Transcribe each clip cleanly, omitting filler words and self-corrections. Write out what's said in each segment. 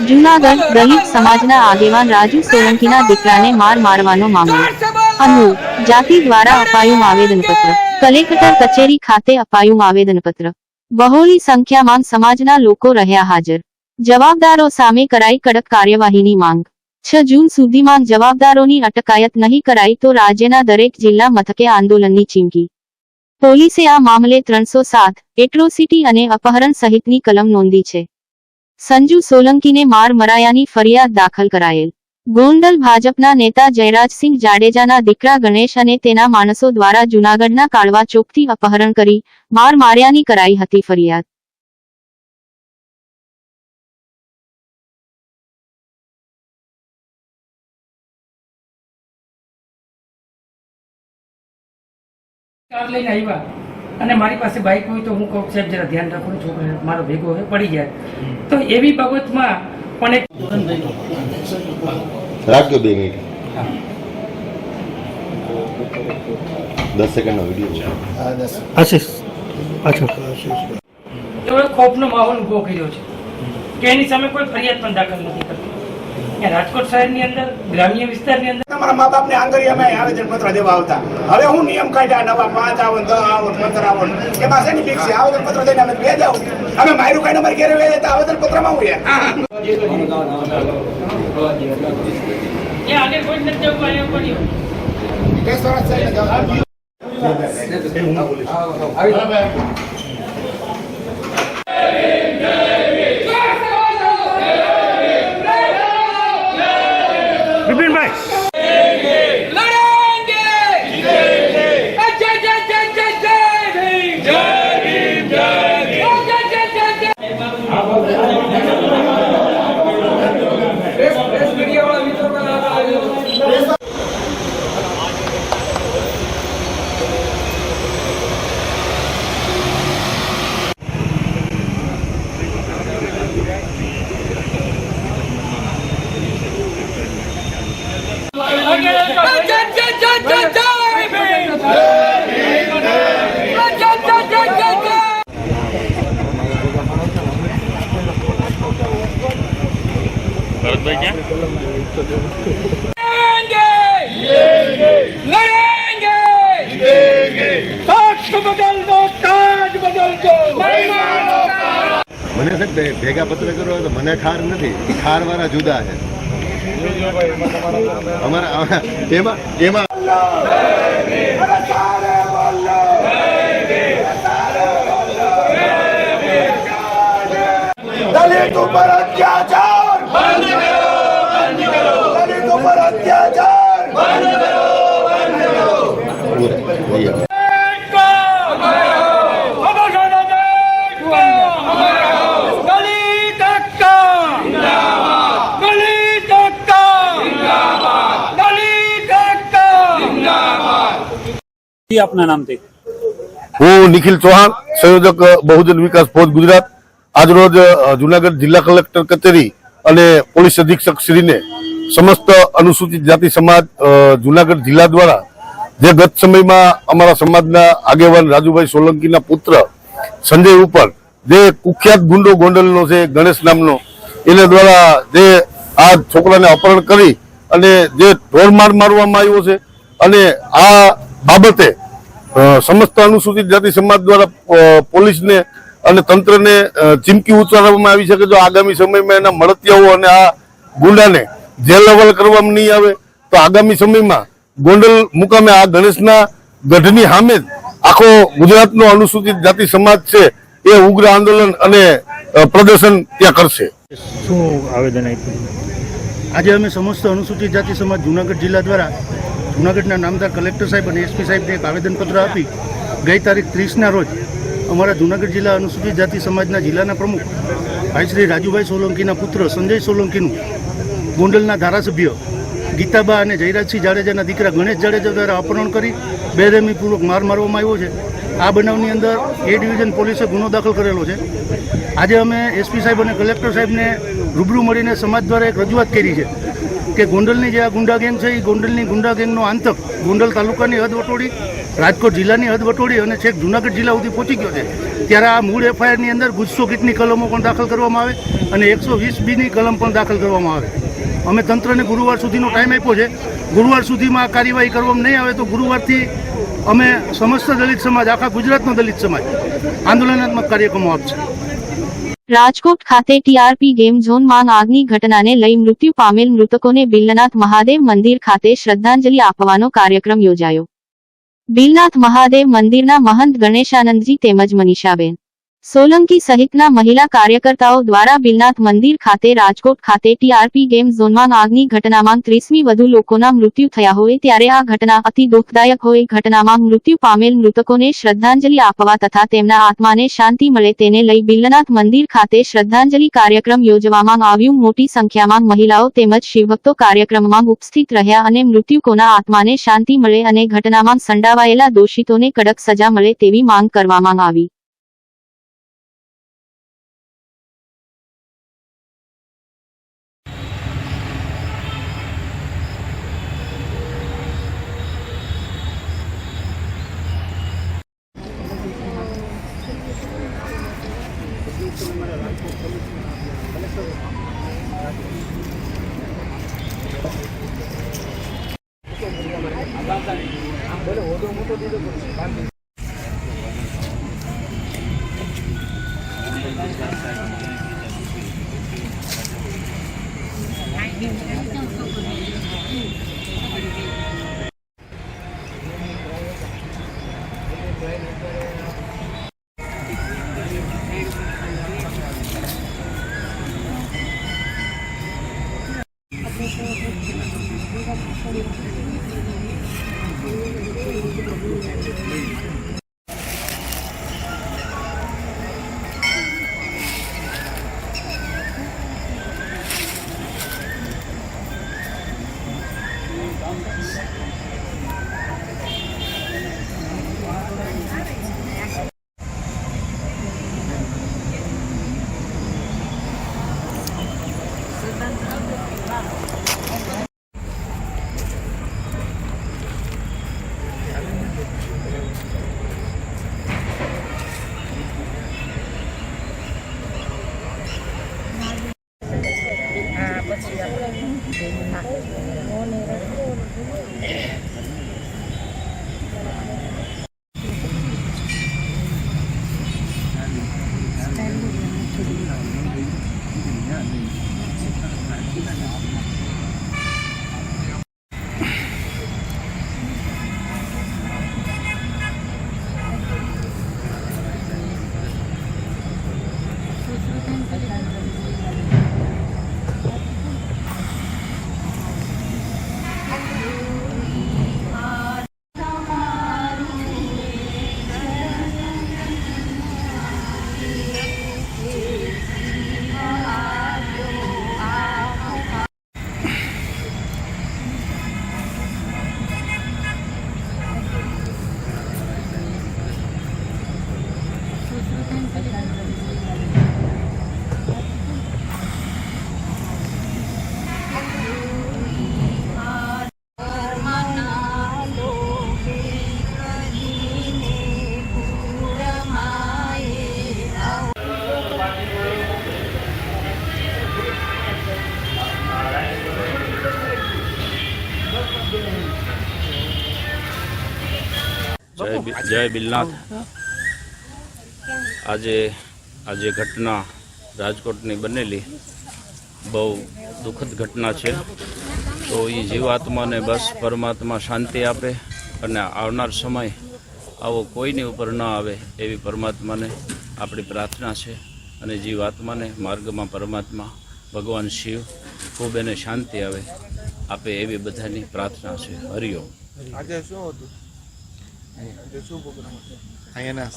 જૂનાગઢ દલિત સમાજના આગેવાન રાજુ સોલંકીના દીકરાને મારવાનો મામલો અનુ જાતિ દ્વારા અપાયું આવેદનપત્ર કલેક્ટર કચેરી ખાતે અપાયું આવેદનપત્ર બહોળી સંખ્યામાં સમાજના લોકો રહ્યા હાજર જવાબદારો સામે કરાઈ કડક કાર્યવાહીની માંગ 6 જૂન સુધીમાં જવાબદારોની અટકાયત નહીં કરાઈ તો રાજ્યના દરેક જિલ્લા મથકે આંદોલનની ચીમકી પોલીસે આ મામલે 307 એટ્રોસિટી અને અપહરણ સહિતની કલમ નોંધી છે સંજુ સોલંકીને મરાયાની ફરિયાદ દાખલ કરાયેલ ગોંડલ ભાજપના નેતા જયરાજસિંહ જાડેજાના દીકરા ગણેશ અને તેના માણસો દ્વારા જૂનાગઢના કાળવા ચોકથી અપહરણ કરી માર્યાની કરાઈ હતી ફરિયાદ કાર લઈને આવ્યા અને મારી પાસે બાઇક હોય તો હું કહું સાહેબ જરા ધ્યાન રાખો ને છોકરો મારો ભેગો હોય પડી જાય તો એવી બાબતમાં પણ એક રાખજો 2 મિનિટ 10 સેકન્ડનો વિડિયો આશીષ પાછો એવો ખોફનો માહોલ ઉભો કર્યો છે કે એની સામે કોઈ ફરિયાદ પણ દાખલ નથી કરતી રાજકોટ શહેરની અંદર ગ્રામ્ય વિસ્તારની અંદર તમારા મા બાપને આંગળીયામાં આવેદન પત્ર દેવા આવતા હવે હું નિયમ કાઢ્યા નવા 5 આવન 10 આવન 15 આવન એમાં શેની ફિક્સ છે આવેદન પત્ર દઈને અમે બે જાવ અમે મારું કઈ નંબર ઘેરે વે તો આવેદન પત્રમાં હું એ આગે કોઈ નથી જવું આવ્યો પડ્યો કેસ વાળા સાહેબ મને ભેગા પત્ર કરો તો મને ખાર નથી ખાર વાળા જુદા છે અમારા એમાં દલિત ઉપર અત્યાચાર બંધ કરો દલિત ઉપર અત્યાચાર બંધ કરો આપના નામથી હું નિખિલ ચૌહાણ સંયોજક બહુજન વિકાસ ફોજ ગુજરાત આજરોજ જૂનાગઢ જિલ્લા કલેક્ટર કચેરી અને પોલીસ અધિક્ષક શ્રીને સમસ્ત અનુસૂચિત જાતિ સમાજ જૂનાગઢ જિલ્લા દ્વારા જે ગત સમયમાં અમારા સમાજના આગેવાન રાજુભાઈ સોલંકીના પુત્ર સંજય ઉપર જે કુખ્યાત ગુંડો ગોંડલનો છે ગણેશ નામનો એને દ્વારા જે આ છોકરાને અપહરણ કરી અને જે ઢોરમાર મારવામાં આવ્યો છે અને આ બાબતે સમસ્ત અનુસૂચિત જાતિ સમાજ દ્વારા પોલીસને અને તંત્રને ચીમકી ઉચ્ચારવામાં આવી છે કે જો આગામી સમયમાં એના મળતિયાઓ અને આ ગુંડાને જેલ લેવલ કરવામાં નહીં આવે તો આગામી સમયમાં ગોંડલ મુકામે આ ગણેશના ગઢની સામે આખો ગુજરાતનો અનુસૂચિત જાતિ સમાજ છે એ ઉગ્ર આંદોલન અને પ્રદર્શન ત્યાં કરશે. શું આવેદન આપ્યું? આજે અમે સમસ્ત અનુસૂચિત જાતિ સમાજ જૂનાગઢ જિલ્લા દ્વારા જૂનાગઢના નામદાર કલેક્ટર સાહેબ અને એસપી સાહેબને એક આવેદનપત્ર આપી ગઈ તારીખ 30ના રોજ અમારા જૂનાગઢ જિલ્લા અનુસૂચિત જાતિ સમાજના જિલ્લાના પ્રમુખ ભાઈ શ્રી રાજુભાઈ સોલંકીના પુત્ર સંજય સોલંકીનું ગોંડલના ધારાસભ્ય ગીતાબા અને જયરાજસિંહ જાડેજાના દીકરા ગણેશ જાડેજા દ્વારા અપહરણ કરી બેરહેમીપૂર્વક મારવામાં આવ્યો છે. આ બનાવની અંદર એ ડિવિઝન પોલીસે ગુનો દાખલ કરેલો છે. આજે અમે એસપી સાહેબ અને કલેક્ટર સાહેબને રૂબરૂ મળીને સમાજ દ્વારા એક રજૂઆત કરી છે કે ગોંડલની જે આ ગુંડા ગેંગ છે એ ગોંડલની ગુંડા ગેંગનો આંતક ગોંડલ તાલુકાની હદ વટોળી રાજકોટ જિલ્લાની હદ વટોળી અને છેક જુનાગઢ જિલ્લા સુધી પહોંચી ગયો છે, ત્યારે આ મૂળ એફઆઈઆરની અંદર ગુસ્સો કીટની કલમો પણ દાખલ કરવામાં આવે અને 120B કલમ પણ દાખલ કરવામાં આવે. અમે તંત્રને ગુરુવાર સુધીનો ટાઈમ આપ્યો છે. ગુરુવાર સુધીમાં આ કાર્યવાહી કરવામાં નહીં આવે તો ગુરુવારથી અમે સમસ્ત દલિત સમાજ, આખા ગુજરાતનો દલિત સમાજ આંદોલનાત્મક કાર્યક્રમો આપશે. રાજકોટ ખાતે ટીઆરપી ગેમ ઝોનમાં આગની ઘટનાને લઈ મૃત્યુ પામેલ મૃતકોને બિલનાથ મહાદેવ મંદિર ખાતે શ્રદ્ધાંજલિ આપવાનો કાર્યક્રમ યોજાયો. બિલનાથ મહાદેવ મંદિરના મહંત ગણેશાનંદજી તેમજ મનીષાબેન સોલંકી સહિતના મહિલા કાર્યકર્તાઓ દ્વારા બિલનાથ મંદિર ખાતે રાજકોટ ખાતે ટીઆરપી ગેમ ઝોનમાં આગની ઘટનામાં 30મી વધુ લોકોના મૃત્યુ થયા હોય ત્યારે આ ઘટના અતિ દુઃખદાયક હોય. ઘટનામાં મૃત્યુ પામેલ મૃતકોને શ્રદ્ધાંજલિ આપવા તથા તેમના આત્માને શાંતિ મળે તેને લઈ બિલનાથ મંદિર ખાતે શ્રદ્ધાંજલિ કાર્યક્રમ યોજવામાં આવ્યું. મોટી સંખ્યામાં મહિલાઓ તેમજ શિવભક્તો કાર્યક્રમમાં ઉપસ્થિત રહ્યા અને મૃત્યુકોના આત્માને શાંતિ મળે અને ઘટનામાં સંડાવાયેલા દોષિતોને કડક સજા મળે તેવી માંગ કરવામાં આવી. જય બિલનાથ. આજે ઘટના રાજકોટની બનેલી બહુ દુઃખદ ઘટના છે. તો એ જીવાત્માને બસ પરમાત્મા શાંતિ આપે અને આવનાર સમય આવો કોઈની ઉપર ન આવે એવી પરમાત્માને આપણી પ્રાર્થના છે. અને જીવાત્માને માર્ગમાં પરમાત્મા ભગવાન શિવ ખૂબ એને શાંતિ આપે એવી બધાની પ્રાર્થના છે. હરિઓમ.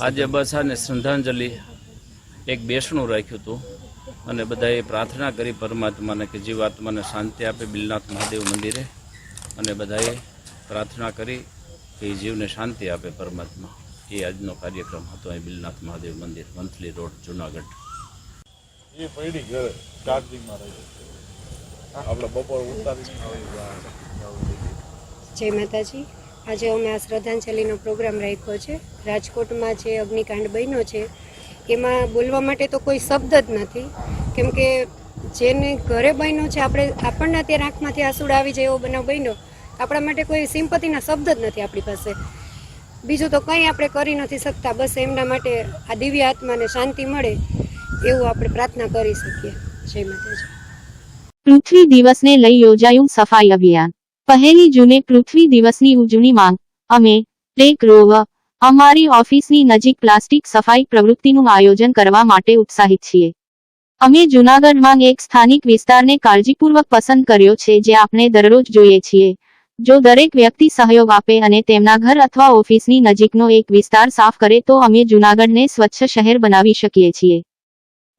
આજે બસ આને શ્રદ્ધાંજલિ એક બેસણું રાખ્યું હતું અને બધાએ પ્રાર્થના કરી પરમાત્માને કે જીવાત્માને શાંતિ આપે બિલનાથ મહાદેવ મંદિરે, અને બધાએ પ્રાર્થના કરી કે જીવને શાંતિ આપે પરમાત્મા. એ આજનો કાર્યક્રમ હતો અહીં બિલનાથ મહાદેવ મંદિર, વંથલી રોડ, જુનાગઢ. એ પડી ઘરે ચાર્જિંગમાં રહી આપણે બપોર ઉતારી. જય માતાજી. આજે અમે આ શ્રદ્ધાંજલિનો પ્રોગ્રામ રાખ્યો છે. રાજકોટમાં જે અગ્નિકાંડ બન્યો છે એમાં બોલવા માટે તો કોઈ શબ્દ જ નથી, કેમ કે જેને ઘરે બન્યો છે આપણને અત્યારે આંખમાંથી આંસુડા આવી જાય એવો બનાવ બન્યો, આપણા માટે કોઈ સિમ્પથીના શબ્દ જ નથી આપણી પાસે. બીજું તો કંઈ આપણે કરી નથી શકતા. બસ એમના માટે આ દિવ્ય આત્માને શાંતિ મળે એવું આપણે પ્રાર્થના કરી શકીએ. જય માતાજી. પૃથ્વી દિવસને લઈ યોજાયું સફાઈ અભિયાન. 1 જૂને પૃથ્વી દિવસની ઉજવણી માંગ અમે ટેક રોવર અમારી ઓફિસની નજીક પ્લાસ્ટિક સફાઈ પ્રવૃત્તિનું આયોજન કરવા માટે ઉત્સાહિત છીએ. અમે જૂનાગઢમાં એક સ્થાનિક વિસ્તારને કાળજીપૂર્વક પસંદ કર્યો છે જે આપણે દરરોજ જોઈએ છીએ. જો દરેક વ્યક્તિ સહયોગ આપે અને તેમના ઘર અથવા ઓફિસની નજીકનો એક વિસ્તાર સાફ કરે તો અમે જૂનાગઢને સ્વચ્છ શહેર બનાવી શકીએ છીએ.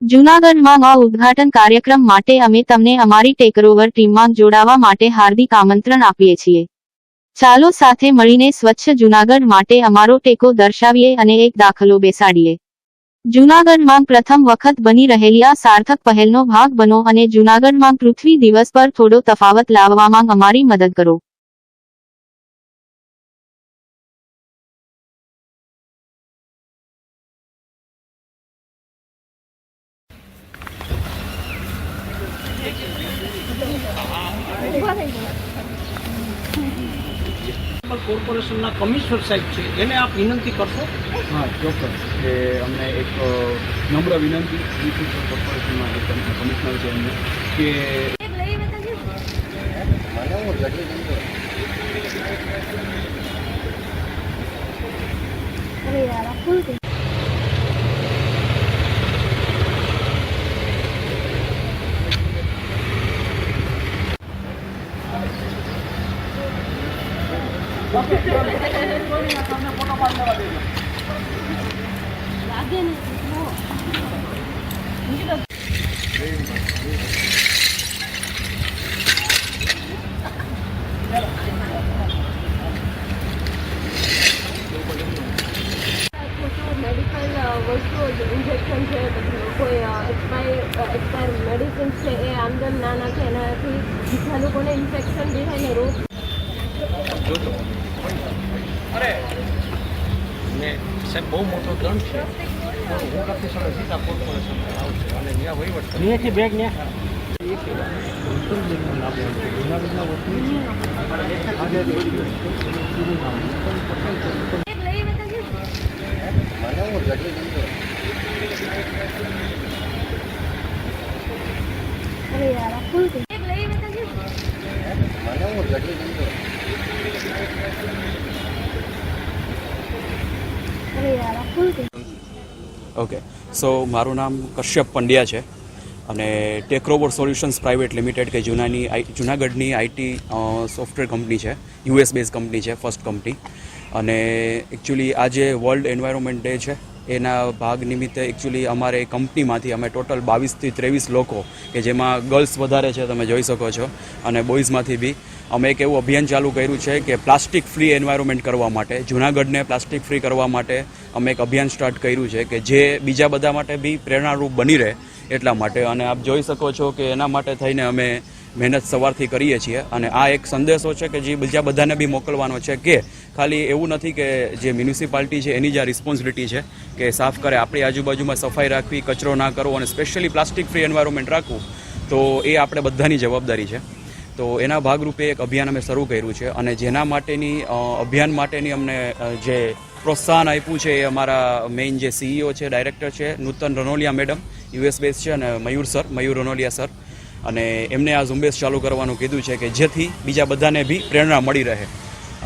જૂનાગઢમાં આ ઉદ્ઘાટન કાર્યક્રમ માટે અમે તમને અમારી ટેકરોવર ટીમમાં જોડાવા માટે હાર્દિક આમંત્રણ આપીએ છીએ. ચાલો સાથે મળીને સ્વચ્છ જૂનાગઢ માટે અમારો ટેકો દર્શાવીએ અને એક દાખલો બેસાડીએ. જૂનાગઢમાં પ્રથમ વખત બની રહેલી આ સાર્થક પહેલનો ભાગ બનો અને જૂનાગઢમાં પૃથ્વી દિવસ પર થોડો તફાવત લાવવામાં અમારી મદદ કરો. કોર્પોરેશનના કમિશનર સાહેબ છે એને આપ વિનંતી કરશો? હા, ચોક્કસ. કે અમને એક નમ્ર વિનંતી મ્યુનિસિપલ કોર્પોરેશનના જે કમિશનર છે એમને કે વસ્તુઓ ઇન્જેક્શન છે, કોઈ એક્સપાયર મેડિસિન છે એ આમદમ ના નાખે, એનાથી બીજા લોકોને ઇન્ફેક્શન બી થાય ને રોગ. અરે ને સાહેબ બહુ મોટો દંડ છે. હું કાપી સમય સીધા કોર્પોરેશન આવશે અને ત્યાં વહીવટ અહીંયાથી બેગ ને ઓકે, સો મારું નામ કશ્યપ પંડ્યા છે અને ટેકરોવર સોલ્યુશન્સ પ્રાઇવેટ લિમિટેડ કે જૂનાગઢની આઈટી સોફ્ટવેર કંપની છે, યુએસ બેઝ કંપની છે, ફર્સ્ટ કંપની. અને એકચ્યુઅલી આજે વર્લ્ડ એન્વાયરમેન્ટ ડે છે, એના ભાગ નિમિત્તે એકચ્યુઅલી અમારે કંપનીમાંથી અમે ટોટલ 22 થી 23 લોકો કે જેમાં ગર્લ્સ વધારે છે તમે જોઈ શકો છો અને બોયઝમાંથી બી અમે એક એવું અભિયાન ચાલુ કર્યું છે કે પ્લાસ્ટિક ફ્રી એન્વાયરમેન્ટ કરવા માટે, જૂનાગઢને પ્લાસ્ટિક ફ્રી કરવા માટે અમે એક અભિયાન સ્ટાર્ટ કર્યું છે કે જે બીજા બધા માટે બી પ્રેરણારૂપ બની રહે એટલા માટે. અને આપ જોઈ શકો છો કે એના માટે થઈને અમે મહેનત સવારથી કરીએ છીએ અને આ એક સંદેશો છે કે જે બીજા બધાને બી મોકલવાનો છે કે ખાલી એવું નથી કે જે મ્યુનિસિપાલિટી છે એની જ આ રિસ્પોન્સિબિલિટી છે કે સાફ કરે, આપણી આજુબાજુમાં સફાઈ રાખવી, કચરો ના કરવો અને સ્પેશિયલી પ્લાસ્ટિક ફ્રી એન્વાયરમેન્ટ રાખવું, તો એ આપણે બધાની જવાબદારી છે. તો એના ભાગરૂપે એક અભિયાન અમે શરૂ કર્યું છે અને જેના માટેની અભિયાન માટેની અમને જે પ્રોત્સાહન આપ્યું છે એ અમારા મેઇન જે સીઈઓ છે, ડાયરેક્ટર છે, નૂતન રનોલિયા મેડમ, યુએસ બેઝ છે, અને મયુર રનોલિયા સર, અને એમને આ ઝુંબેશ ચાલુ કરવાનું કીધું છે કે જેથી બીજા બધાને બી પ્રેરણા મળી રહે.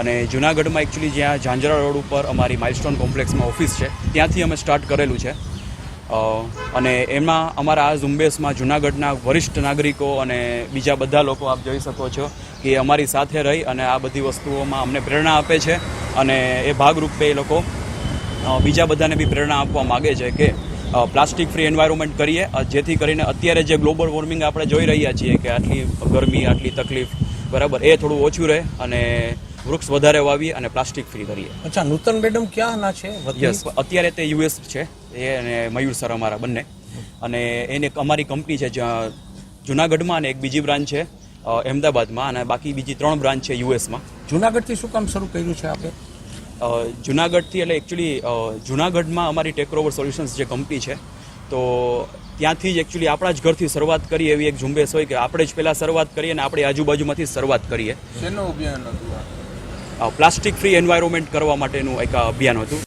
અને જૂનાગઢમાં એકચ્યુઅલી જ્યાં ઝાંઝરા રોડ ઉપર અમારી માઇલસ્ટોન કોમ્પ્લેક્સમાં ઓફિસ છે ત્યાંથી અમે સ્ટાર્ટ કરેલું છે. અને એમાં અમારા આ ઝુંબેશમાં જૂનાગઢના વરિષ્ઠ નાગરિકો અને બીજા બધા લોકો આપ જોઈ શકો છો કે અમારી સાથે રહી અને આ બધી વસ્તુઓમાં અમને પ્રેરણા આપે છે અને એ ભાગરૂપે એ લોકો બીજા બધાને બી પ્રેરણા આપવા માગે છે કે પ્લાસ્ટિક ફ્રી એન્વાયરમેન્ટ કરીએ, જેથી કરીને અત્યારે જે ગ્લોબલ વોર્મિંગ આપણે જોઈ રહ્યા છીએ કે આટલી ગરમી, આટલી તકલીફ, બરાબર, એ થોડું ઓછું રહે અને વૃક્ષ વધારે વાવીએ અને પ્લાસ્ટિક ફ્રી કરીએ. અચ્છા, નૂતન મેડમ ક્યાં ના છે? યસ, અત્યારે તે યુએસ છે એ અને મયુર સર અમારા બંને. અને એને અમારી કંપની છે જ્યાં જૂનાગઢમાં અને એક બીજી બ્રાન્ચ છે અમદાવાદમાં અને બાકી બીજી 3 બ્રાન્ચ છે યુએસમાં. જુનાગઢથી શું કામ શરૂ કર્યું છે આપે? જુનાગઢથી એટલે એકચ્યુઅલી જુનાગઢમાં અમારી ટેકરોવર સોલ્યુશન્સ જે કંપની છે તો ત્યાંથી જ એકચ્યુઅલી આપણા જ ઘરથી શરૂઆત કરીએ એવી એક ઝુંબેશ હોય કે આપણે જ પહેલાં શરૂઆત કરીએ અને આપણી આજુબાજુમાંથી શરૂઆત કરીએ. શેનું અભિયાન હતું? પ્લાસ્ટિક ફ્રી એન્વાયરમેન્ટ કરવા માટેનું એક અભિયાન હતું.